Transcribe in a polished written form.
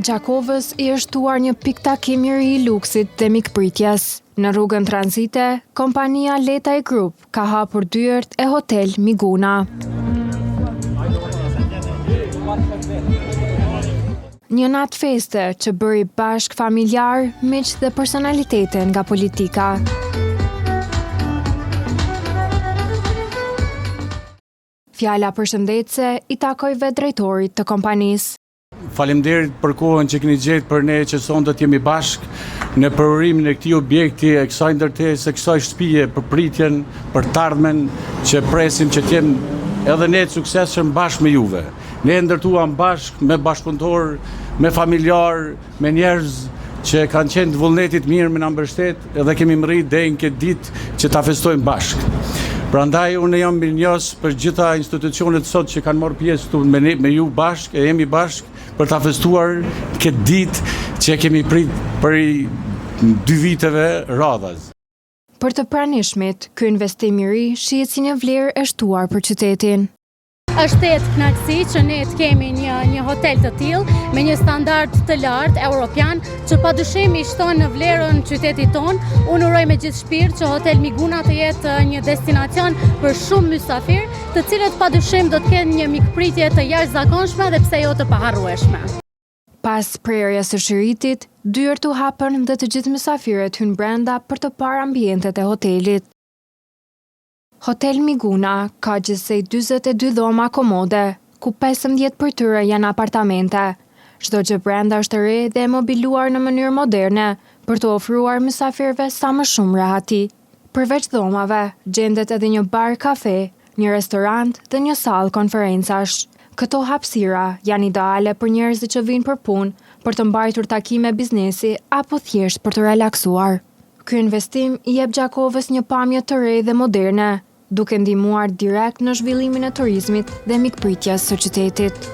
Gjakovës i është tuar një pikë takimi i luksit dhe mikpritjes. Në rrugën Tranzite, kompania Letaj Group ka hapur dyert e Hotel Miguna. Një natë feste që bëri bashk familjar, miq dhe personalitete nga politika. Fjala përshëndetse i takoi vetë drejtorit të kompanisë. Faleminderit për kohën që keni gjetë për ne që sonte të jemi bashkë në përurimin e këtij objekti, e kësaj ndërtesë, kësaj shtëpie, për pritjen, për të ardhmen që presim që të jenë edhe ne të suksesshëm bashkë me juve. Ne ndërtuam bashkë me bashkëpunëtor, me familjar, me njerëz që kanë qenë të vullnetit mirë me na mbështet edhe kemi mërrit deri në këtë ditë që ta festojmë bashkë. Prandaj unë jam mirënjohës për gjitha institucionet sot që kanë marrë pjesë këtu me ju bashkë, e jemi bashkë për ta festuar këtë ditë që kemi prit për 2 viteve radhas. Për të pranishmit, ky investim i ri shihet si një vlerë e shtuar për qytetin. Është kënaqësi që ne të kemi një hotel të tillë me një standard të lartë europian që padyshim i shton në vlerën qytetit ton. Unë uroj me gjithë shpirt që Hotel Miguna të jetë një destinacion për shumë mysafir, të cilët padyshim do të kenë një mikpritje të jashtëzakonshme dhe pse jo të paharrueshme. Pas prerjes së shiritit, dyert u hapën dhe të gjithë mysafirët hynë brenda për të parë ambientet e hotelit. Hotel Miguna ka gjithsej 42 dhoma komode, ku 15 për tyre janë apartamente. Çdo gjë brenda është e re dhe e mobiluar në mënyrë moderne për të ofruar mysafirëve sa më shumë rehati. Përveç dhomave, gjendet edhe një bar kafe, një restorant dhe një sallë konferencash. Këto hapësira janë ideale për njerëzit që vinë për punë, për të mbajtur takime biznesi apo thjesht për të relaksuar. Ky investim i jep Gjakovës një pamje të re dhe moderne, duke ndihmuar direkt në zhvillimin e turizmit dhe mikpritjes së qytetit.